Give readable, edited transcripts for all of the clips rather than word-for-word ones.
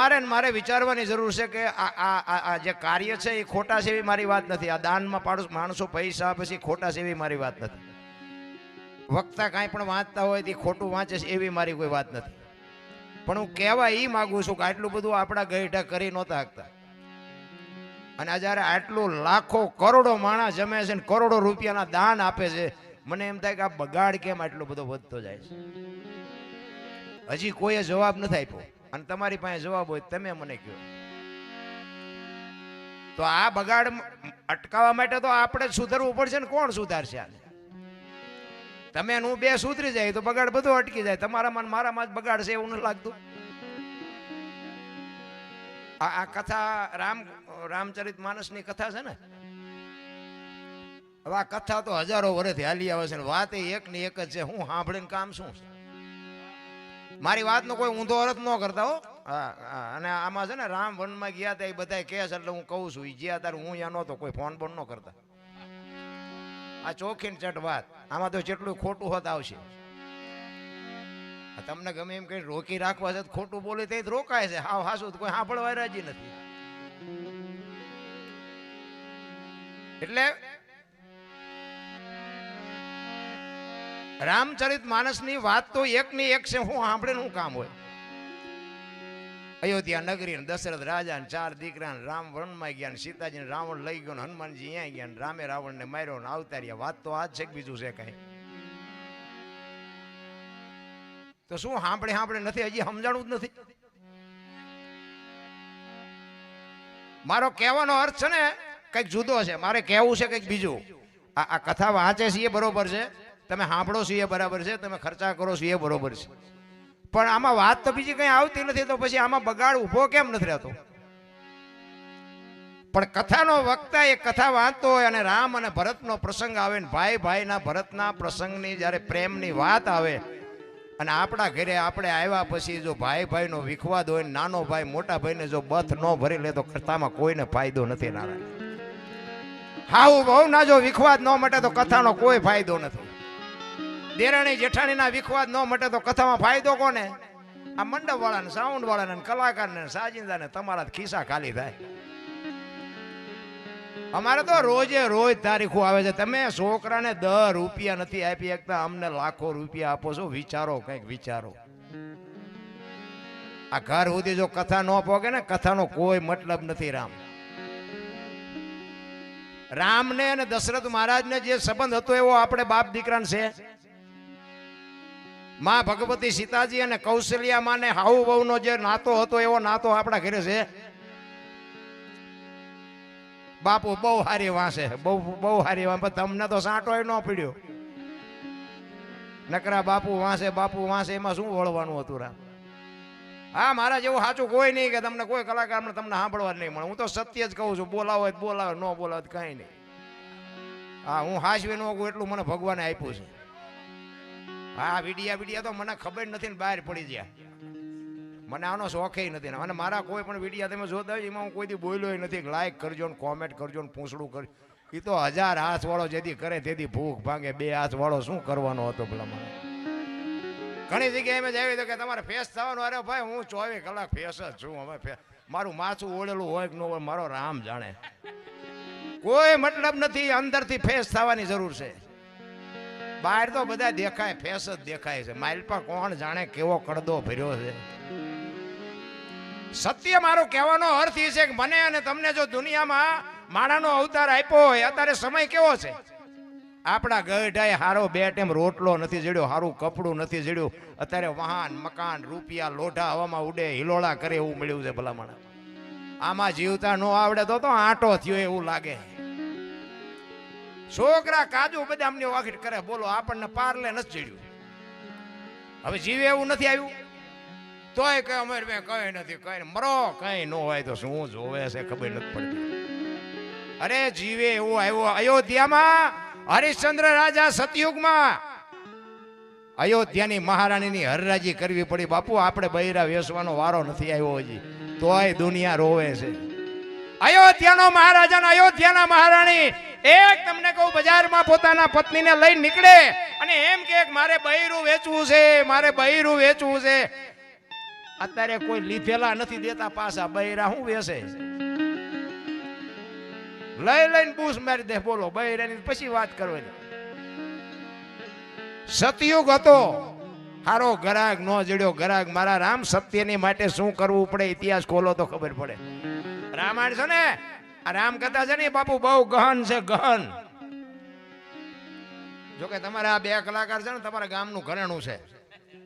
તમારે ને મારે વિચારવાની જરૂર છે કે આ જે કાર્ય છે એ ખોટા છે એવી મારી વાત નથી. આ દાનમાં માણસો પૈસા આપે છે એ ખોટા છે એવી મારી વાત નથી. વક્તા કાંઈ પણ વાંચતા હોય તે ખોટું વાંચે છે એવી મારી કોઈ વાત નથી. પણ હું કહેવા એ માગું છું કે આટલું બધું આપણા ગઈઢા કરી નહોતા શકતા, અને આ જ્યારે આટલું લાખો કરોડો માણસ જમે છે ને કરોડો રૂપિયાના દાન આપે છે, મને એમ થાય કે આ બગાડ કેમ આટલો બધો વધતો જાય છે. હજી કોઈએ જવાબ નથી આપ્યો, અને તમારી પાસે જવાબ હોય તમે મને કહો. તો આ બગાડ અટકાવવા માટે તો આપણે સુધરવું પડશે ને. કોણ સુધારશે આને? તમે હું બે સુધરી જાય તો બગાડ બધો અટકી જાય. તમારામાં મારામાં જ બગાડ છે એવું નથી લાગતું? આ કથા રામચરિત માનસની કથા છે ને, હવે આ કથા તો હજારો વર્ષથી હાલી આવે છે ને વાત એક ની એક જ છે. હું સાંભળીને કામ શું છે? મારી વાતનો કોઈ ઊંધો અર્થ ન કરતા હો. હા, અને આમાં છે ને રામ વનમાં ગયા હતા એ બધા કહે છે એટલે હું કહું છું. એ ગયા તાર હું ત્યાં નહોતો, કોઈ ફોન બોન ન કરતા. આ ચોખી ચટ વાત. આમાં તો જેટલું ખોટું હોત આવશે. તમને ગમે એમ કઈ રોકી રાખવા છે ખોટું બોલે તે રોકાય છે. હાવ હાસું કોઈ સાંભળવા રાજી નથી. એટલે રામચરિત માનસની વાત તો એક ની એક છે. હું સાંભળે શું કામ હોય? અયોધ્યા નગરી દશરથ રાજા 4 દીકરા રામ વનમાં ગયા, સીતાજી રાવણ લઈ ગયો, હનુમાનજી અહીંયા ગયા, રામે રાવણ ને માર્યો ને અવતાર્યા. વાત તો આ જ છે કે બીજું છે કઈ? તો શું સાંભળે નથી? હજી સમજાણું જ નથી. મારો કહેવાનો અર્થ છે ને કઈક જુદો છે. મારે કહેવું છે કઈક બીજું. આ કથા વાંચે છે એ બરોબર છે, તમે સાંભળો છો એ બરાબર છે, તમે ખર્ચા કરો છો એ બરોબર છે, પણ આમાં વાત તો બીજી કઈ આવતી નથી. તો પછી આમાં બગાડ ઉભો કેમ નથી રહેતો? પણ કથાનો વક્તા એ કથા વાંચતો હોય અને રામ અને ભરતનો પ્રસંગ આવે ને ભાઈ ભાઈના ભરતના પ્રસંગની જ્યારે પ્રેમની વાત આવે અને આપણા ઘરે આપણે આવ્યા પછી જો ભાઈ ભાઈનો વિખવાદ હોય, નાનો ભાઈ મોટા ભાઈને જો બથ ન ભરી લે તો કથામાં કોઈને ફાયદો નથી. નારાયણ હાઉ બહુ ના જો વિખવાદ ન મટે તો કથાનો કોઈ ફાયદો નથી. દેરાણી જેઠાણીના વિખવાદ ન મટે તો કથામાં ફાયદો કોને? આ મંડપ વાળાને, સાઉન્ડ વાળાને, કલાકારને, સાજિંદાને. તમારા ખિસ્સા ખાલી થાય. અમારે તો રોજે રોજ તારીખો આવે છે. તમે છોકરાને 10 રૂપિયા નથી આપી શકતા, અમને લાખો રૂપિયા આપો છો. વિચારો, કઈક વિચારો. આ ઘર સુધી જો કથા ન પોગે ને, કથાનો કોઈ મતલબ નથી. રામને અને દશરથ મહારાજને જે સંબંધ હતો એવો આપણે બાપ દીકરાને છે. માં ભગવતી સીતાજી અને કૌશલ્યા માને હાઉ વહુનો જે નાતો હતો એવો નાતો આપણા ઘરે છે. બાપુ બહુ હારી વાંસે, બહુ હારી વાંસે. તમને તો સાંટો ન પડ્યો. નકરા બાપુ વાંસે એમાં શું વળવાનું હતું? રામ હા, મારા જેવું સાચું કોઈ નહીં કે તમને કોઈ કલાકાર તમને સાંભળવા નહીં મળે. હું તો સત્ય જ કહું છું. બોલાવો બોલાવે, ન બોલાવે કઈ નહીં. હા, હું હાસવી ન એટલું મને ભગવાને આપ્યું છે. હા, વિડિયા તો મને ખબર નથી ને બહાર પડી ગયા. મને આનો શોખ નથી. અને મારા કોઈ પણ વિડિયા તમે જોતા હોય એમાં હું કોઈ દી બોલ્યો નથી. લાઈક કરજો ને કોમેન્ટ કરજો ને પૂછડું કરજો. એ તો 1000 હાથ વાળો જેથી કરે તેથી ભૂખ ભાંગે. 2 હાથ વાળો શું કરવાનો હતો પેલા? મને ઘણી જગ્યાએ એમ જ આવી કે તમારે ફેસ થવાનું. અરે ભાઈ, હું 24 કલાક ફેસ જ છું. અમે મારું માથું ઓળેલું હોય કે ન હોય મારો રામ જાણે. કોઈ મતલબ નથી. અંદરથી ફેસ થવાની જરૂર છે. બહાર તો બધા દેખાય, ફેસ જ દેખાય છે. માલપા કોણ જાણે કેવો કડદો ભર્યો છે. સત્ય મારો કહેવાનો અર્થ એ છે કે મને અને તમને જો દુનિયામાં માણાનો અવતાર આપ્યો હોય, અત્યારે સમય કેવો છે? આપણા ગઢાએ હારો 2 ટાઈમ રોટલો નથી જડ્યો, હારું કપડું નથી જડ્યું. અત્યારે વાહન, મકાન, રૂપિયા, લોઢા હવામાં ઉડે, હિલોળા કરે એવું મળ્યું છે. ભલામણ આમાં જીવતા ન આવડે તો આંટો થયો એવું લાગે. છોકરા કાજુ બદામની વાગીટ કરે. બોલો, આપણને પારલે નથી ચડ્યું. હવે જીવે એવું નથી આવ્યું તોય કે અમારે કઈ નથી, કઈ મરો કઈ ન હોય તો શું જોવે છે ખબર નથી પડતી. અરે જીવે એવું આવ્યો. અયોધ્યામાં હરિશ્ચંદ્ર રાજા સતયુગમાં અયોધ્યાની મહારાણીની હરરાજી કરવી પડી. બાપુ, આપણે બૈરા વેસવાનો વારો નથી આવ્યો હજી, તોય દુનિયા રોવે છે. અયોધ્યાનો મહારાજા ને અયોધ્યાના મહારાણી એક તમને કહું બજારમાં પોતાના પત્નીને લઈને નીકળે અને એમ કે મારે બૈરું વેચવું છે, મારે બૈરું વેચવું છે. અત્યારે કોઈ લીધેલા નથી દેતા પાછા, બૈરા શું વેસે, લઈ લઈને બૂસ મારી દે. બોલો બૈરાની પછી વાત કરવાની. સતયુગ હતો, હારો ગરાગ નો જડ્યો ગરાગ. મારા રામ સત્યની માટે શું કરવું પડે ઇતિહાસ ખોલો તો ખબર પડે. રામાયણ છે ને, આ રામ કથા છે ને બાપુ બહુ ગહન છે, ગહન. જોકે તમારા આ બે કલાકાર છે ને તમારા ગામનું ઘરેણું છે,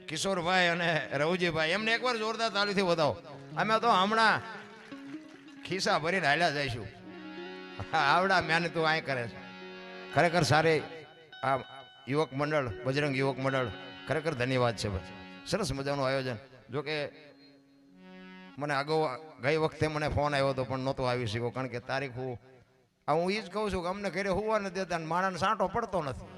કિશોરભાઈ અને રવજીભાઈ, એમને એકવાર જોરદાર તાલીથી બતાવો. અમે તો હમણાં ખિસ્સા ભરીને હાલ્યા જઈશું. આવડા મહેનત તું અહીં કરે છે. ખરેખર સારી આ યુવક મંડળ, બજરંગ યુવક મંડળ, ખરેખર ધન્યવાદ છે. સરસ મજાનું આયોજન. જોકે મને અગાઉ ગઈ વખતે મને ફોન આવ્યો હતો પણ નહોતો આવી શક્યો, કારણ કે તારીખ હું એ જ કહું છું કે અમને ઘરે હોવા નથી દેતા, માણસ સાંટો પડતો નથી.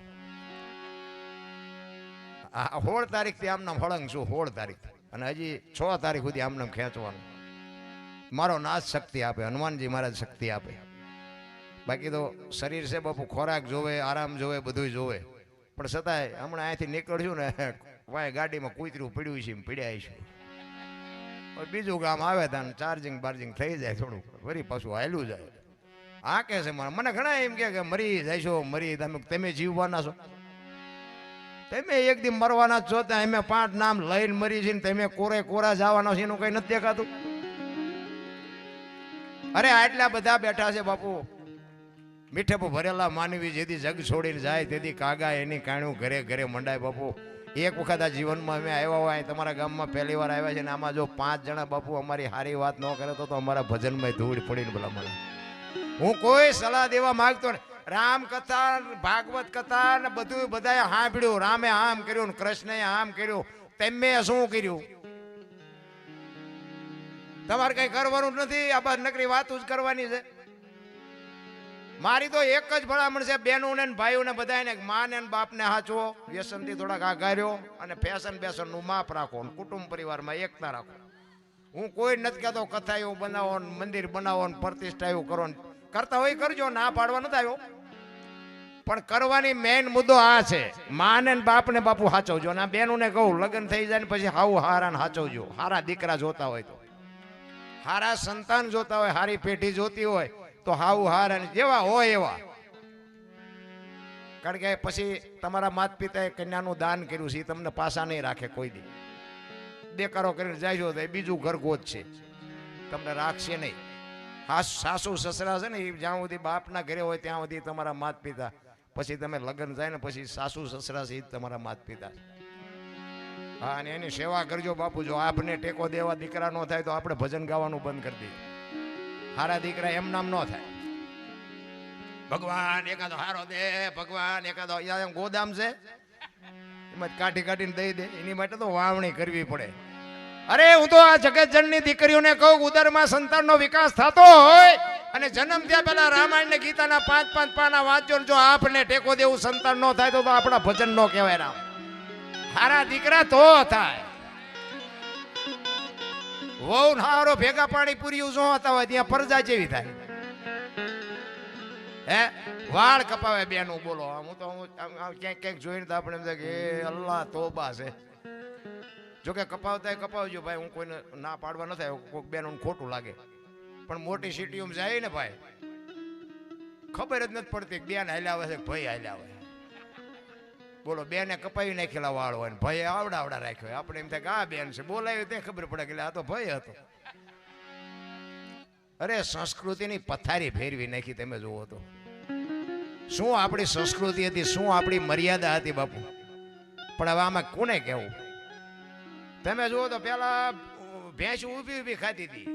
16 તારીખથી આમનામ હળંગ છું, 16 તારીખ, અને હજી 6 તારીખ સુધી આમનામ ખેંચવાનું. મારો નાશ શક્તિ આપે, હનુમાનજી મહારાજ શક્તિ આપે. બાકી તો શરીર છે બાપુ, ખોરાક જોવે, આરામ જોવે, બધું જોવે. પણ છતાંય હમણાં અહીંથી નીકળશું ને વાય ગાડીમાં કૂતરું પડ્યું છે, પીડ્યા આવીશું. બીજું ગામ આવે ત્યાં ચાર્જિંગ બાર્જિંગ થઈ જાય થોડું, વળી પાછું હાલ્યું જાય. આ કે છે મને ઘણા એમ કે મરી જઈશો, મરી તમે જીવવાના છો, તમે એક દી મરવાના છો. ત્યાં અમે 5 નામ લઈને મરી છે ને તમે કોરે કોરા જવાના છે, એનું કઈ નથી દેખાતું. અરે આટલા બધા બેઠા છે બાપુ, મીઠે ભરેલા માનવી જેથી જગ છોડીને જાય તેથી કાગા એની કાણું ઘરે ઘરે મંડાય. બાપુ એક વખત આ જીવનમાં અમે આવ્યા હોય, તમારા ગામમાં પહેલી વાર આવ્યા છે ને આમાં જો 5 જણા બાપુ અમારી સારી વાત ન કરે તો અમારા ભજનમાં ધૂળ પડીને બોલા મને. હું કોઈ સલાહ દેવા માંગતો ને, રામ કથા, ભાગવત કથા ને બધું બધાએ સાંભળ્યું. રામે આમ કર્યું ને કૃષ્ણએ આમ કર્યું, તમે શું કર્યું? તમારે કઈ કરવાનું નથી, આ બસ નકરી વાતો જ કરવાની છે. મારી તો એક જ ભલામણ છે, બહેનો ને ભાઈઓ ને બધાને, મા ને બાપ ને હાચવો, વ્યસન થી થોડાક આઘાર્યો, અને ફેશન બેસન નું માપ રાખો, કુટુંબ પરિવારમાં એકતા રાખો. હું કોઈ નથી કહેતો કથા એવું બનાવો, મંદિર બનાવો, પ્રતિષ્ઠા એવું કરો, કરતા હોય કરજો, ના પાડવા નથી આવ્યો. પણ કરવાની મેઇન મુદ્દો આ છે, મા ને બાપ ને બાપુ હાચવજો. અને આ બહેનો ને કહું, લગ્ન થઈ જાય ને પછી હાવ હારા ને હાચવજો. હારા દીકરા જોતા હોય તો, હારા સંતાન જોતા હોય, હારી પેઢી જોતી હોય તો હાવ હારા જેવા હોય એવા. કારણ કે પછી તમારા માતા પિતાએ કન્યાનું દાન કર્યું છે, એ તમને પાછા નહીં રાખે કોઈ દી. દેકારો કરીને જાય તો બીજું ઘર ગોત છે, તમને રાખશે નહીં. સાસુ સસરા છે ને એ જ્યાં સુધી બાપના ઘરે હોય ત્યાં સુધી તમારા માતા પિતા, પછી તમે લગ્ન થાય ને પછી સાસુ સસરા છે એ તમારા માતા પિતા. હા, અને એની સેવા કરજો બાપુ. જો આપને ટેકો દેવા દીકરા ન થાય તો આપણે ભજન ગાવાનું બંધ કરી દઈએ. હારા દીકરા એમ નામ ન થાય. ભગવાન એકાદો હારો દે, ભગવાન એકાદો ગોદામ છે એમાં કાઢી કાઢીને દઈ દે, એની માટે તો વાવણી કરવી પડે. અરે હું તો આ જગતજનની દીકરીઓને કહું, ઉદરમાં સંતાનનો વિકાસ થતો હોય અને જન્મ થયા પહેલા રામાયણ ને ગીતાના 5-5 પાના વાંચો, જો આપને ટેકો દેવું સંતાન ન થાય તો આપણા ભજન ન કહેવાય. રામ હારા દીકરા તો થાય. વહુ હારો ભેગા પાણી પૂર્યું જો હતા હોય ત્યાં પરજા જેવી થાય. હે વાળ કપાવે બેનું, બોલો. હું તો ક્યાંક ક્યાંક જોઈને તો આપણે એમ થાય કે અલ્લાહ તોબા છે. જોકે કપાવતા કપાવજો ભાઈ, હું કોઈને ના પાડવા નથી આવ્યો, કોઈક બેનું ખોટું લાગે. પણ મોટી સિટીઓમાં જાય ને ભાઈ, ખબર જ નથી પડતી કે બેન હાલ્યા આવે છે ભાઈ હાલ્યા આવે. બોલો, બેને કપાવી નાખેલા વાળ હોય ને ભાઈ આવડા આવડા રાખ્યો હોય. આપણે એમ થાય કે આ બેન છે, બોલાવી તે ખબર પડે કે આ તો ભાઈ હતો. અરે સંસ્કૃતિની પથારી ફેરવી નાખી તમે જુઓ તો. શું આપણી સંસ્કૃતિ હતી, શું આપણી મર્યાદા હતી બાપુ. પણ હવે આમાં કોને કહેવું? તમે જુઓ તો પેલા ભેંસું ઊભી ઊભી ખાતી હતી,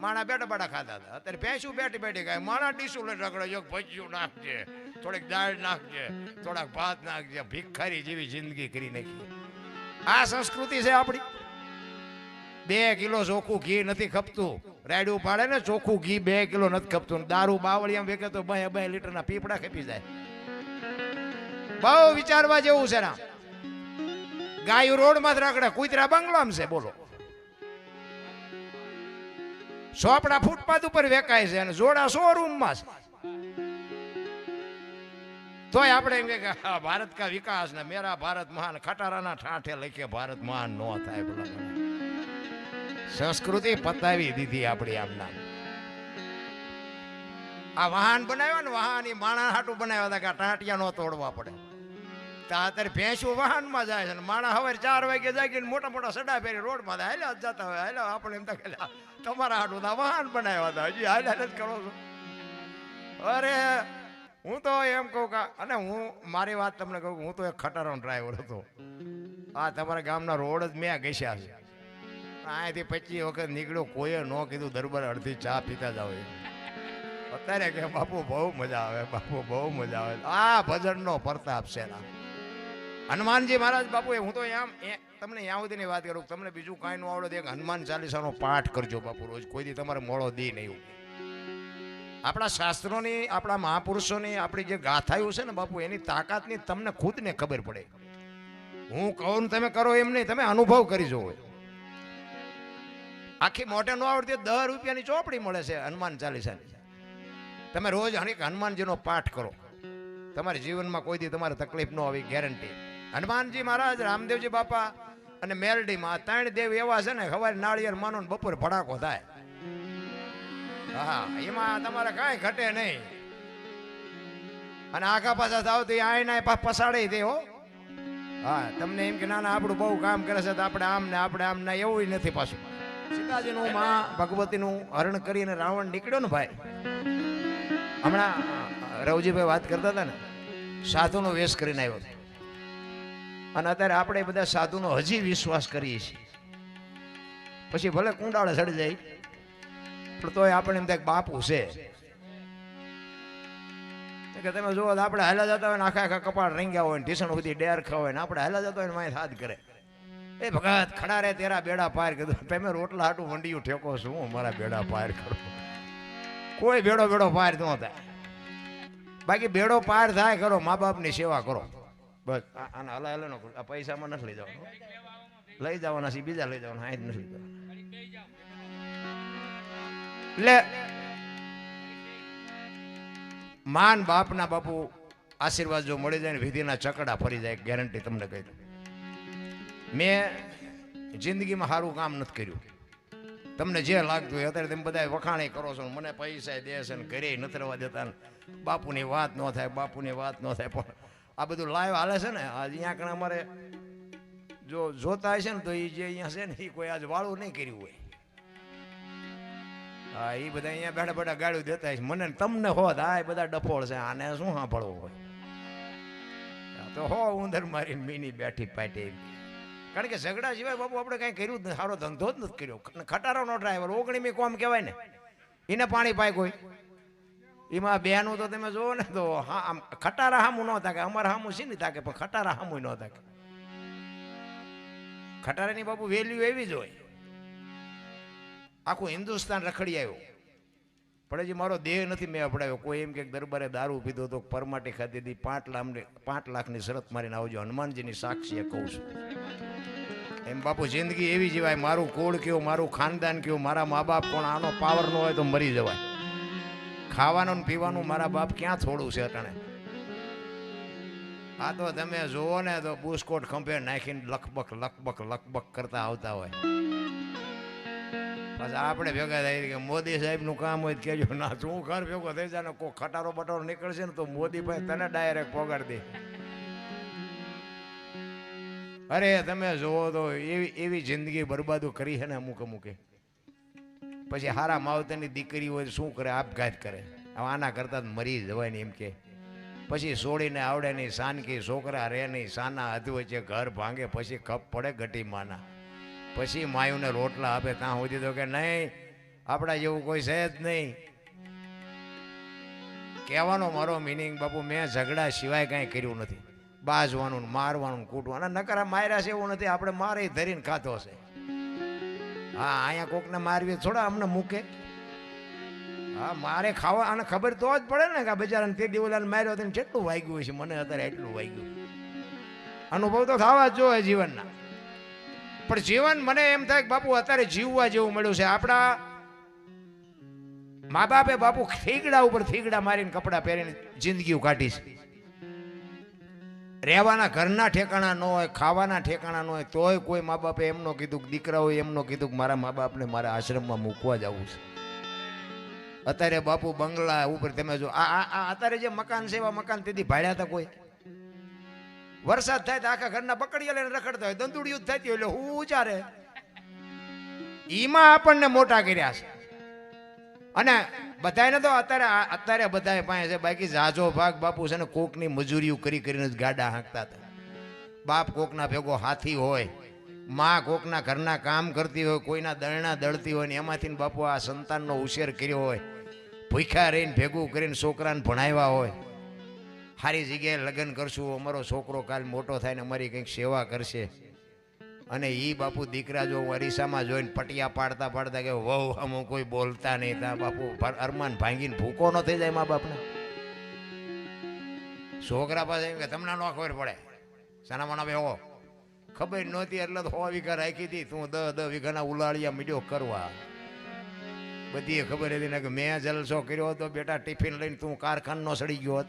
માણા બેઠા બેઠા ખાતા હતા. અત્યારે ભેંસું બેઠી બેઠી ખાય, માણા ડીશું લઈને રગડે, ભજીયું નાખજે, થોડીક દાળ નાખજે, થોડાક ભાત નાખજે. ભિખારી જેવી જિંદગી કરી નાખી. આ સંસ્કૃતિ છે આપણી. 2 કિલો ચોખ્ખું ઘી નથી ખપતું. રાયડું પાડે ને ચોખ્ખું ઘી 2 કિલો નથી ખપતું. દારૂ બાવળિયામાં વેકે તો 2 લીટરના પીપડા ખપી જાય. બહુ વિચારવા જેવું છે. ના ગાયું રોડમાં જ રખડે, કૂતરા બંગલામાં છે. બોલો, સોપડા ફૂટપાથ ઉપર વેકાય છે અને જોડા શોરૂમમાં છે. તોય આપણે એમ કે ભારત કા વિકાસ ને મેરા ભારત મહાન, ખટારાના ઠાઠે લખે ભારત મહાન નો થાય. બોલા સંસ્કૃતિ પતાવી દીધી આપણી આમના. આ વાહન બનાવ્યો ને, વાહન એ માણા હાટું બનાવ્યા હતા કે ટાંટિયા નો તોડવા પડે. અત્યારે ભેંસું વાહનમાં જાય છે ને માણા હવે 4 વાગે જાય મોટા મોટા સડા ફેરી રોડમાં હાલ્યા જતા હોય. હાલ્યા આપણે એમ તો તમારા હાટું વાહન બનાવ્યા હતા, હજી હાલ્યા જ કરો છો. અરે હું તો એમ કહું કે, અને હું મારી વાત તમને કહું, હું તો એક ખટારાનો ડ્રાઈવર હતો. આ તમારા ગામના રોડ જ મેં ઘસ્યા છે. અહીંયાથી 25 વખત નીકળ્યો, કોઈએ ન કીધું દરબાર અડધી ચા પીતા જાવ. અત્યારે કે બાપુ બહુ મજા આવે, બાપુ બહુ મજા આવે. આ ભજનનો પ્રતાપ છે. હનુમાનજી મહારાજ બાપુ, હું તો એમ તમને ત્યાં સુધીની વાત કરું, તમને બીજું કાંઈ ન આવડે એક હનુમાન ચાલીસાનો પાઠ કરજો બાપુ રોજ. કોઈ દી તમારે મોડો દી નહીં. આપણા શાસ્ત્રોની, આપણા મહાપુરુષોની આપણી જે ગાથાઓ છે ને બાપુ, એની તાકાતની તમને ખુદને ખબર પડે. હું કહું ને તમે કરો એમ નહીં, તમે અનુભવ કરી જોવો. આખી મોટે ન આવડતી 10 રૂપિયાની ચોપડી મળે છે હનુમાન ચાલીસાની. તમે રોજ હનુમાનજીનો પાઠ કરો, તમારા જીવનમાં કોઈ દી તમારે તકલીફ ન આવી, ગેરંટી. હનુમાનજી મહારાજ, રામદેવજી બાપા અને મેરડીમાં 3 દેવ એવા છે ને, સવારે નાળિયેર માનો ને બપોરે ભડાકો થાય. હા, એમાં તમારે કાંઈ ઘટે નહીં. અને આખા પાછા થાવ તો આયના પસાડે દે હો. હા, તમને એમ કે ના ના આપણું બહુ કામ કરે છે તો આપણે આમ ને આપણે આમ ના, એવું નથી. પાછું સીતાજીનું માં ભગવતીનું હરણ કરીને રાવણ નીકળ્યો ને ભાઈ, હમણાં રવજીભાઈ વાત કરતા હતા ને, સાધુનો વેશ કરીને આવ્યો હતો. અને અત્યારે આપણે બધા સાધુનો હજી વિશ્વાસ કરીએ છીએ. પછી ભલે કુંડાળે ચડી જાય પણ તોય આપણે એમ થાય બાપુ છે. કે તમે જુઓ આપણે હાલા જતા હોય ને, આખા આખા કપાળ રંગ્યા હોય ને, ઢીસણ સુધી ડેર ખાવ હોય ને, આપણે હાલા જતા હોય ને માય હાથ કરે, એ ભગત ખડા રે તેરા બેડા પાર. કીધું તમે રોટલા હાટું વંડિયું ઠેકો છું, હું મારા બેડા પાર કરું. કોઈ બેડો પાર ન થાય. બાકી બેડો પાર થાય કરો, મા બાપની સેવા કરો બસ. આને હલા હલા નો, આ પૈસામાં નથી લઈ જવાનું, લઈ જવાના છે બીજા લઈ જવાના, આ જ નથી લઈ જવાના. એટલે માન બાપના બાપુ આશીર્વાદ જો મળી જાય ને, વિધિના ચકડા ફરી જાય, ગેરંટી તમને કહી દઉં. મેં જિંદગીમાં સારું કામ નથી કર્યું. તમને જે લાગતું હોય અત્યારે તમે બધા વખાણી કરો છો, મને પૈસા દે છે ને ઘરે નથી રહેવા દેતા, બાપુની વાત ન થાય, બાપુની વાત ન થાય. પણ આ બધું લાઈવ હાલે છે ને, અહીંયા કણે અમારે જો જોતા હશે ને તો એ જે અહીંયા છે ને એ કોઈ આજ વાળું નહીં કર્યું હોય. હા, એ બધા અહીંયા બેઠા બેઠા ગાળું દેતા હશે મને, તમને હોત આ બધા ડફોળ છે, આને શું સાંભળવું હોય. તો હો ઉંદર મારીને મીની બેઠી પાટી. કારણ કે ઝઘડા સિવાય બાપુ આપણે કાંઈ કર્યું જ નથી, સારો ધંધો જ નથી કર્યો. ખટારાનો ડ્રાઈવર 19મી કોમ કહેવાય ને, એને પાણી પાય કોઈ. એમાં બેનું તો તમે જુઓ ને તો હા, આમ ખટારા હામું ન થાકે, અમારા હામું છે ને થાકે, પણ ખટારા હામું ન થાકે. ખટારાની બાપુ વેલ્યુ એવી જ હોય. આખું હિન્દુસ્તાન રખડી આવ્યું, પણ હજી મારો દેહ નથી મેં અપડાવ્યો. કોઈ એમ કે દરબારે દારૂ પીધો તો પરમાટી ખાધી હતી, 5 લાખની શરત મારીને આવજો, હનુમાનજીની સાક્ષી કહું છું. એમ બાપુ જિંદગી એવી જીવાય. મારું કુળ કયું, મારું ખાનદાન કયું, મારા મા બાપ કોણ, આનો પાવર ન હોય તો મરી જવાય. ખાવાનું ને પીવાનું મારા બાપ ક્યાં થોડું છે અટાણે. આ તો તમે જોવો ને તો બુસ્કોટ ખંભે નાખીને લકબક કરતા આવતા હોય. પછી આપણે ભેગા થાય કે મોદી સાહેબ નું કામ હોય કેજો ના, શું ઘર ભેગો થઈ જાય ને કોઈ ખટારો બટારો નીકળશે ને તો મોદી ભાઈ તને ડાયરેક્ટ પોગાડી દે. અરે તમે જોવો તો એવી જિંદગી બરબાદો કરી છે ને અમુકે. પછી હારા માવતરની દીકરી હોય શું કરે, આપઘાત કરે. આના કરતા મરી જવાય ને એમ કે. પછી છોડીને આવડે નહીં, સાનકી છોકરા રે નહીં, સાના હદ વચ્ચે ઘર ભાંગે, પછી ખપ પડે ગટી માના. પછી માયુને રોટલા આપે ત્યાં સુધી તો કે નહીં આપણા જેવું કોઈ છે જ નહીં. કહેવાનો મારો મિનિંગ બાપુ, મેં ઝઘડા સિવાય કાંઈ કર્યું નથી. બાજવાનું, મારવાનું, કૂટવાનું. નકરા માર્યા છે એવું નથી, આપણે મારે ધરીને ખાતો છે. હા, અહીંયા કોકને મારવી થોડા અમને મૂકે. હા, મારે ખાવા આને ખબર તો જ પડે ને કે આ બિચારાને તે દિવલાને માર્યો હતો કેટલું વાગ્યું છે. મને અત્યારે એટલું વાગ્યું. અનુભવ તો થવા જ જોઈએ જીવનના. પણ જીવન મને એમ થાય કે બાપુ અત્યારે જીવવા જેવું મળ્યું છે. આપણા મા બાપે બાપુ થીગડા ઉપર થીગડા મારીને કપડા પહેરીને જિંદગીઓ કાઢી છે. રહેવાના ઘરના ઠેકાણા ન હોય, ખાવાના ઠેકાણા ન હોય, તોય કોઈ મા બાપે એમ ન કીધું કે દીકરાઓએ એમ ન કીધું કે મારા મા બાપને મારા આશ્રમમાં મૂકવા જવું છે. અત્યારે બાપુ બંગલા ઉપર તમે જો આ અત્યારે જે મકાન છે એવા મકાન તેથી ભાડ્યા હતા કોઈ? વરસાદ થાય તો આખા ઘરના બકડીયા લઈને રખડતા હોય, દંતુડિયું જ થતી હોય એટલે હું ઉચારે. ઈમાં આપણને મોટા કર્યા છે. અને બધાને તો અત્યારે બધા પાસે છે, બાકી જાજો ભાગ બાપુ છે ને કોકની મજૂરીઓ કરી કરીને જ ગાડા હાંકતા હતા. બાપ કોકના ભેગો હાથી હોય, માં કોકના ઘરના કામ કરતી હોય, કોઈના દળના દળતી હોય ને એમાંથી બાપુ આ સંતાનનો ઉછેર કર્યો હોય, ભૂખ્યા રહીને ભેગું કરીને છોકરાને ભણાવ્યા હોય. સારી જગ્યાએ લગ્ન કરશું, અમારો છોકરો કાલ મોટો થાય ને અમારી કંઈક સેવા કરશે. અને એ બાપુ દીકરા જો અરીસામાં જોઈને પટિયા પાડતા પાડતા કે વહુ અમુક કોઈ બોલતા નહીં, ત્યાં બાપુ અરમાન ભાંગીને ભૂકો ન થઈ જાય મા બાપને. છોકરા પાસે એમ કે તમને ન ખબર પડે, સાનામાના બેહો. ખબર નહોતી એટલે 100 વીઘા રાખી હતી, તું 10 વીઘાના ઉલાળિયા મીડિયો કરવા. બધી ખબર હતી ને કે મેં જલસો કર્યો હતો બેટા, ટિફિન લઈને તું કારખાનો સડી ગયો હોત.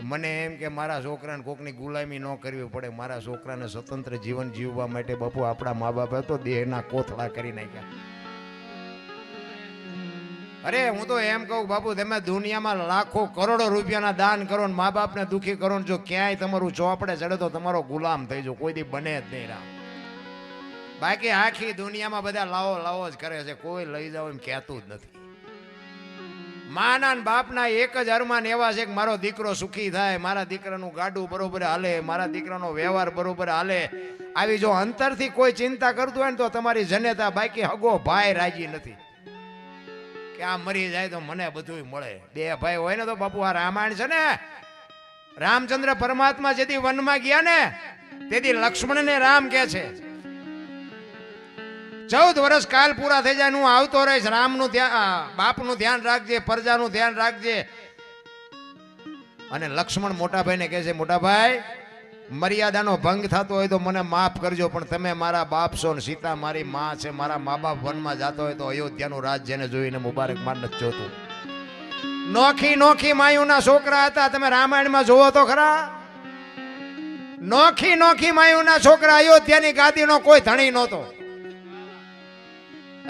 મને એમ કે મારા છોકરાને કોકની ગુલામી ન કરવી પડે, મારા છોકરાને સ્વતંત્ર જીવન જીવવા માટે બાપુ આપણા મા બાપે તો દેહના કોથળા કરી નાખ્યા. અરે હું તો એમ કહું બાપુ, તમે દુનિયામાં લાખો કરોડો રૂપિયાના દાન કરો ને મા બાપને દુખી કરો ને જો ક્યાંય તમારું ચોપડે ચડે તો તમારો ગુલામ થઈ જાવ, કોઈ દી બને જ નહીં રામ. બાકી આખી દુનિયામાં બધા લાવો લાવો જ કરે છે, કોઈ લઈ જાવ એમ કહેતું જ નથી. માના ને બાપના એક જ અરમાન એવા છે કે મારો દીકરો સુખી થાય, મારા દીકરાનું ગાડું બરોબર હાલે, મારા દીકરાનો વ્યવહાર બરોબર હાલે. આવી જો અંતરથી કોઈ ચિંતા કરતું હોય ને તો તમારી જનેતા. બાકી હગો ભાઈ રાજી નથી કે આ મરી જાય તો મને બધું મળે. બે ભાઈ હોય ને તો બાપુ આ રામાયણ છે ને, રામચંદ્ર પરમાત્મા જેથી વનમાં ગયા ને તેથી લક્ષ્મણને રામ કે છે 14 વર્ષ કાલ પૂરા થઈ જાય હું આવતો રહીશ, રામનું ધ્યાન, બાપનું ધ્યાન રાખજે, પ્રજાનું ધ્યાન રાખજે. અને લક્ષ્મણ મોટા ભાઈને કહે છે, મોટા ભાઈ મર્યાદાનો ભંગ થતો હોય તો મને માફ કરજો, પણ તમે મારા બાપ છો ને સીતા મારી માં છે, મારા મા બાપ વનમાં જતો હોય તો અયોધ્યાનું રાજ જેને જોઈને મુબારક માન નથી જોતું. નોખી નોખી માયુના છોકરા હતા, તમે રામાયણમાં જોવો તો ખરા. નોખી નોખી માયુના છોકરા, અયોધ્યાની ગાદીનો કોઈ ધણી નહોતો.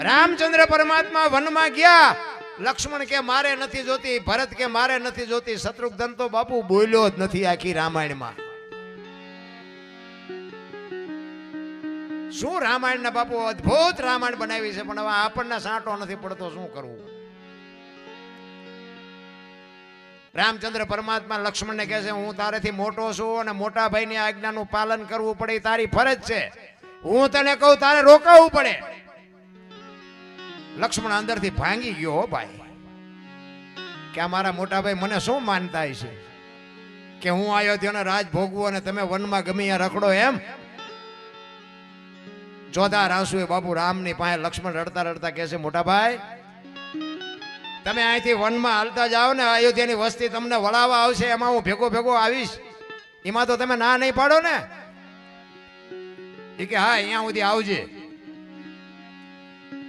રામચંદ્ર પરમાત્મા વનમાં ગયા, લક્ષ્મણ કે મારે નથી જોતી, ભરત કે મારે નથી જોતી, શત્રુઘ્ન તો બાપુ બોલ્યો જ નથી આખી રામાયણમાં. શું રામાયણ ના બાપુ અદ્ભુત રામાયણ બનાવી છે, પણ હવે આપણને સાંટો નથી પડતો, શું કરવું. રામચંદ્ર પરમાત્મા લક્ષ્મણને કહે છે, હું તારેથી મોટો છું અને મોટા ભાઈની આજ્ઞાનું પાલન કરવું પડે, તારી ફરજ છે. હું તને કહું તારે રોકાવું પડે. લક્ષ્મણ અંદરથી ભાંગી ગયો હો ભાઈ, કે આ મારા મોટા ભાઈ મને શું માનતા છે કે હું અયોધ્યાનો રાજ ભોગવું અને તમે વનમાં ગમે ત્યાં રખડો એમ. ચોથા આંસુએ બાપુ રામની પાસે લક્ષ્મણ રડતા રડતા કહે છે, મોટા ભાઈ તમે અહીંથી વનમાં હાલતા જાઓ ને, અયોધ્યાની વસ્તી તમને વળાવવા આવશે, એમાં હું ભેગો ભેગો આવીશ, એમાં તો તમે ના નહીં પાડો ને. એ કે હા અહીંયા સુધી આવજે.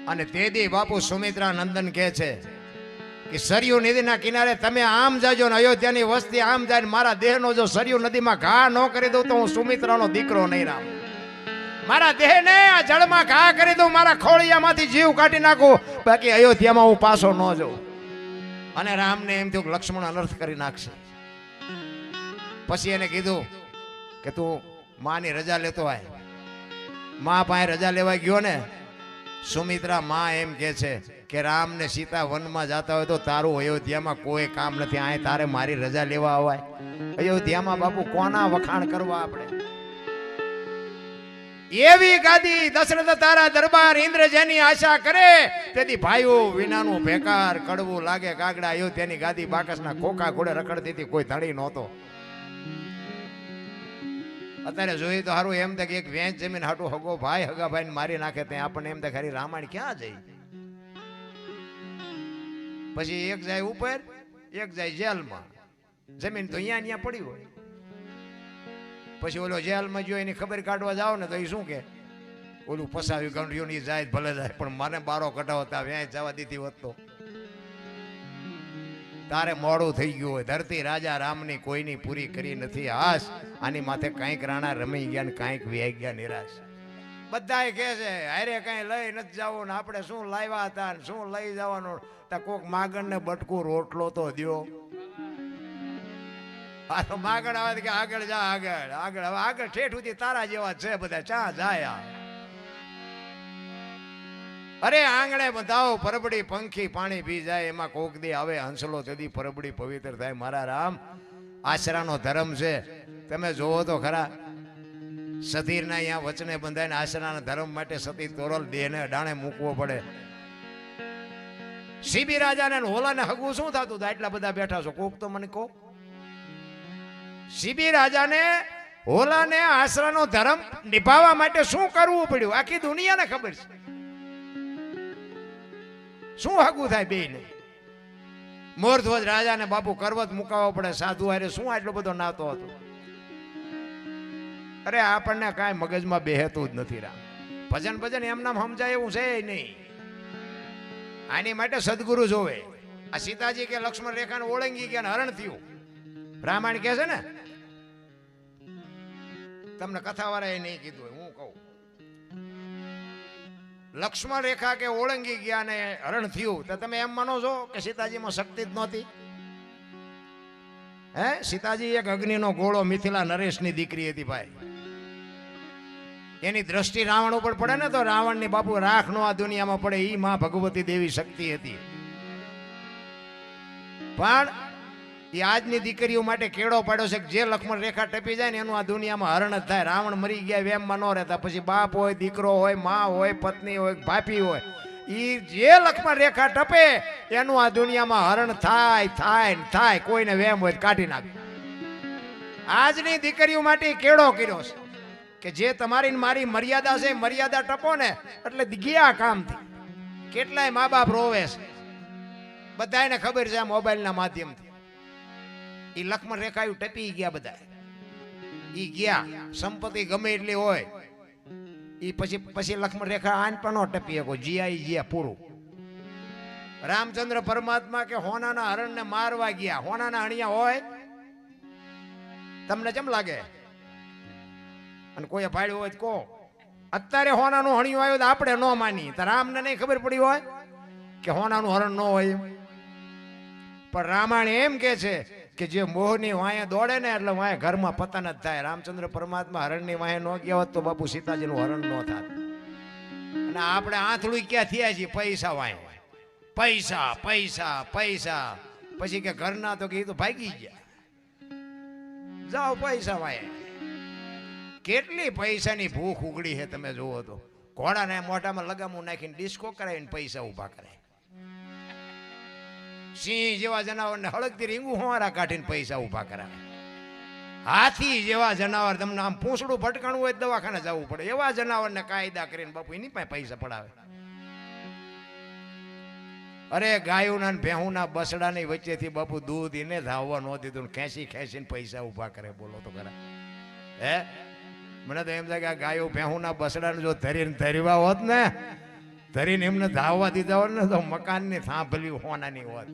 અને તે દી બાપુ સુમિત્રા નંદન કહે છે કે સરયુ નદીના કિનારે તમે આમ જાજો ને અયોધ્યાની વસ્તી આમ જાય, મારા દેહનો જો સરયુ નદીમાં ઘા ન કરી દઉં તો હું સુમિત્રાનો દીકરો નહીં રામ. મારા દેહને આ જળમાં ઘા કરી દઉં, મારા ખોળિયામાંથી જીવ કાઢી નાખું, બાકી અયોધ્યામાં હું પાછો ન જાઉં. અને રામને એમ થયું લક્ષ્મણ અનર્થ કરી નાખશે. પછી એને કીધું કે તું માની રજા લેતો આય. મા પાસે રજા લેવા ગયો ને, સુમિત્રા માં એમ કે છે કે રામ ને સીતા વનમાં જતા હોય તો તારું અયોધ્યામાં કોઈ કામ નથી, આ તારે મારી રજા લેવા આવાય. અયોધ્યામાં બાપુ કોના વખાણ કરવા આપણે. એવી ગાદી દશરથ તારા દરબાર ઇન્દ્ર જેની આશા કરે, તેથી ભાઈઓ વિનાનું બેકાર કડવું લાગે કાગડા. અયોધ્યાની ગાદી બાકસના ખોખા ઘોડે રખડતી હતી, કોઈ ધણી નહોતો. અત્યારે જોઈએ તો સારું એમ થાય કે એક વેચ જમીન હાટું હગો ભાઈ હગા ભાઈ મારી નાખે, ત્યાં આપણને એમ થાય ખરી રામાયણ ક્યાં જઈ. પછી એક જાય ઉપર, એક જાય જેલમાં. જમીન તો અહીંયા પડી હોય. પછી ઓલો જેલમાં જો એની ખબર કાઢવા જાવ ને તો એ શું કે ઓલું ફસાવી ગંઢ્યું ની જાય ભલે જાય, પણ મને બારો કઢાવતા વ્યાય જવા દીધી હોત તો. તારે મોડું થઈ ગયું હોય. ધરતી રાજા રામની કોઈની પૂરી કરી નથી આસ. આની માથે કાંઈક રાણા રમી ગયા ને કાંઈક વ્યાઈ ગયા નિરાશ. બધાય કહે છે અરે કઈ લઈ નથી જવું ને આપણે શું લાવ્યા હતા ને શું લઈ જવાનું. કોક માગણ ને બટકું રોટલો તો દ્યો. આ તો માગણ આવે કે આગળ જા આગળ આગળ. હવે આગળ ઠેઠ સુધી તારા જેવા છે બધા ચા જાય. અરે આંગણે બધાઓ પરબડી પંખી પાણી પી જાય. એમાં કોક દી આવે હંસલો તેથી પરબડી પવિત્ર થાય. મારા રામ આશરાનો ધર્મ છે. તમે જોવો તો ખરા સતીરના અહીંયા વચને બંધાઈને આશરાના ધર્મ માટે સતી તોરલ દેહને અડાણે મૂકવો પડે. સીબી રાજાને હોલાને હગવું શું થતું હતું? આટલા બધા બેઠા છો કોક તો મને કહો. સીબી રાજાને હોલાને આશરાનો ધર્મ નિભાવવા માટે શું કરવું પડ્યું? આખી દુનિયાને ખબર છે. શું હગું થાય બેયને? મોરધ્વજ રાજાને બાપુ કરવત મુકાવવો પડે. સાધુ હારે શું આટલો બધો નાતો હતો? અરે આપણને કાંઈ મગજમાં બેહેતું જ નથી. રામ ભજન ભજન એમ નામ સમજાય એવું છે નહીં. આની માટે સદગુરુ જોવે. આ સીતાજી કે લક્ષ્મણ રેખાને ઓળંગી ગયા હરણ થયું. રામાયણ કે છે ને, તમને કથા વાળાએ નહીં કીધું, હું કહું. લક્ષ્મણ રેખા કે ઓળંગી ગયા ને હરણ થયું તો તમે એમ માનો છો કે સીતાજીમાં શક્તિ જ નહોતી? હે, સીતાજી એક અગ્નિનો ગોળો, મિથિલા નરેશની દીકરી હતી ભાઈ. એની દ્રષ્ટિ રાવણ ઉપર પડે ને તો રાવણની બાપુ રાખ નો આ દુનિયામાં પડે. ઈ માં ભગવતી દેવી શક્તિ હતી. પણ એ આજની દીકરીઓ માટે કેળો પાડ્યો છે કે જે લક્ષ્મણ રેખા ટપી જાય ને એનું આ દુનિયામાં હરણ જ થાય. રાવણ મરી ગયા વેમમાં ન રહેતા. પછી બાપ હોય, દીકરો હોય, માં હોય, પત્ની હોય, ભાપી હોય, ઈ જે લક્ષ્મણ રેખા ટપે એનું આ દુનિયામાં હરણ થાય થાય થાય. કોઈને વેમ હોય કાઢી નાખે. આજની દીકરીઓ માટે કેળો કર્યો છે કે જે તમારી મારી મર્યાદા છે, મર્યાદા ટપો ને એટલે ગયા કામથી. કેટલાય મા બાપ રોવે છે, બધાને ખબર છે આ મોબાઈલના માધ્યમથી. ઈ લક્ષ્મણ રેખા ટપી ગયા બધા. ઈ ગયા સંપત્તિ ગમે એટલી હોય ઈ પછી લક્ષ્મણ રેખા આન પણ ન ટપી શકો. જીયા પૂરું. રામચંદ્ર પરમાત્મા કે હોનાના હરણને મારવા ગયા. હોનાના હણિયા હોય તમને કેમ લાગે? અને કોઈ ભાડ્યું હોય કહો. અત્યારે હોનાનું હણિયું આવ્યું તો આપણે ન માની. તો રામને નહીં ખબર પડી હોય કે હોનાનું હરણ ન હોય. પણ રામાયણ એમ કે છે કે જે મોહની વાંહે દોડે ને એટલે વાંહે ઘરમાં પતન જ થાય. રામચંદ્ર પરમાત્મા હરણની વાંહે ન ગયા હોત તો બાપુ સીતાજીનું હરણ ન થાત. અને આપણે આંથળું ક્યાં થયા છીએ? પૈસા વાંહે. પૈસા પૈસા પૈસા. પછી કે ઘરના તો કે એ તો ભાગી ગયા. જાઓ પૈસા વાંહે. કેટલી પૈસાની ભૂખ ઉગડી છે તમે જુઓ તો. ઘોડાને મોઢામાં લગામું નાખીને ડિસ્કો કરાવીને પૈસા ઉભા કરે. સિંહ જેવા જનાવરને હળગતી રીંગું હોવારા કાઢીને પૈસા ઉભા કરાવે. હાથી જેવા જનાવર તમને આમ પૂંછડું ભટકાણું હોય દવાખાને જવું પડે. એવા જનાવરને કાયદા કરીને બાપુ એની પાસે પૈસા પડાવે. અરે ગાયોના ભેહુના બસડાની વચ્ચેથી બાપુ દૂધ એને ધાવવા ન દીધું. ખેંચી ખેંચીને પૈસા ઉભા કરે. બોલો તો ખરા. હે, મને તો એમ થાય કે આ ગાયો ભેહુના બસડાને જો ધરીને ધરવા હોત ને, ધરીને એમને ધાવવા દીધા હોત ને તો મકાનની થાંભલી હોનાની હોત.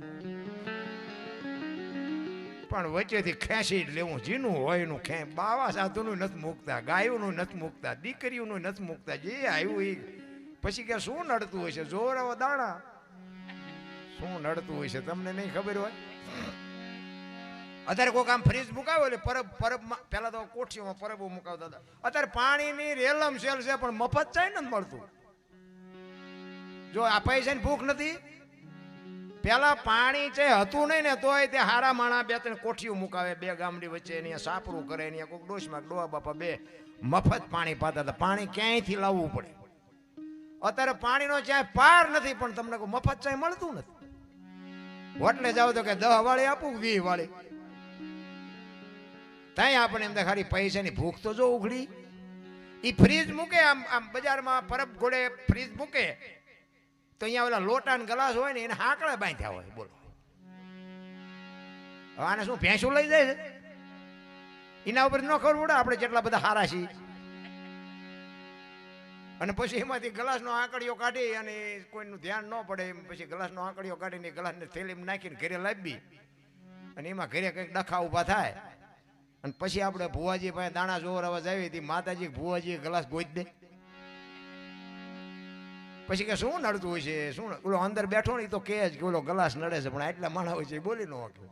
પણ વચ્ચેથી ખેંચી જ લેવું. જીનું હોય એનું બાવા સાધુનું નથી મૂકતા, ગાયોનું નથી મૂકતા, દીકરીઓનું નથી મૂકતા. જે આવ્યું એ પછી કે શું નડતું હોય છે? જોરાવો દાણા શું નડતું હોય છે તમને નહીં ખબર હોય. અત્યારે કોઈક આમ ફ્રીજ મુકાવ્યો એટલે પરબમાં પેલા તો કોઠીઓમાં પરબો મુકાવતા હતા. અત્યારે પાણીની રેલમ સેલ છે પણ મફત ચાય નથી મળતું. જો આ પૈસાની ભૂખ નથી. પેલા પાણી છે હતું નહીં ને તોય તે હારા માણા બે ત્રણ કોઠીઓ મુકાવે. બે ગામડી વચ્ચે એની સાપરું કરે. એની કોઈક ડોશમાં ડોહા બાપા બે મફત પાણી પાતા હતા. પાણી ક્યાંયથી લાવવું પડે. અત્યારે પાણીનો ચાય પાર નથી પણ તમને કોઈ મફત ચાય મળતું નથી. હોટલે જાવ તો કે 10 વાળી આપું 20 વાળી. ત્યાં આપણે એમ ખાલી પૈસાની ભૂખ તો જો ઉઘડી. એ ફ્રીજ મૂકે આમ આમ બજારમાં પરબ ઘોડે ફ્રીજ મૂકે તો અહીંયા ઓલા લોટા ને ગ્લાસ હોય ને એને હાકડા બાંધ્યા હોય. બોલો હવે આને શું ભેંસું લઈ જાય છે? એના ઉપર ન ખબર પડે આપણે જેટલા બધા હારા છીએ. અને પછી એમાંથી ગ્લાસનો આંકડીઓ કાઢી અને કોઈનું ધ્યાન ન પડે એમ પછી ગ્લાસનો આંકડીઓ કાઢીને ગ્લાસને થેલીમાં નાખીને ઘરે લાવી અને એમાં ઘરે કંઈક ડખા ઊભા થાય અને પછી આપણે ભુવાજી પાસે દાણા જોવરાવા જાવી હતી માતાજી ભુવાજી ગ્લાસ ગોઈ દે પછી કે શું નડતું હોય છે શું ઓલો અંદર બેઠો ને તો કે જ કે ઓલો ગ્લાસ નડે છે પણ આટલા માણસ હોય છે એ બોલી ન શકે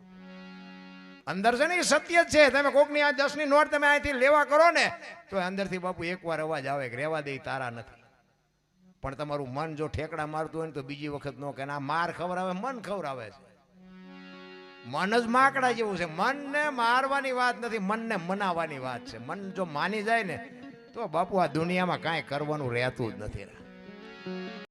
અંદર છે ને એ સત્ય જ છે તમે કોકની આ 10ની નોટ તમે અહીંથી લેવા કરો ને તો અંદરથી બાપુ એકવાર અવાજ આવે કે રહેવા દે તારા નથી પણ તમારું મન જો ઠેકડા મારતું હોય ને તો બીજી વખત ન કે આ માર ખવડાવે મન ખવડાવે છે મન જ માકડા જેવું છે મનને મારવાની વાત નથી મનને મનાવવાની વાત છે મન જો માની જાય ને તો બાપુ આ દુનિયામાં કાંઈ કરવાનું રહેતું જ નથી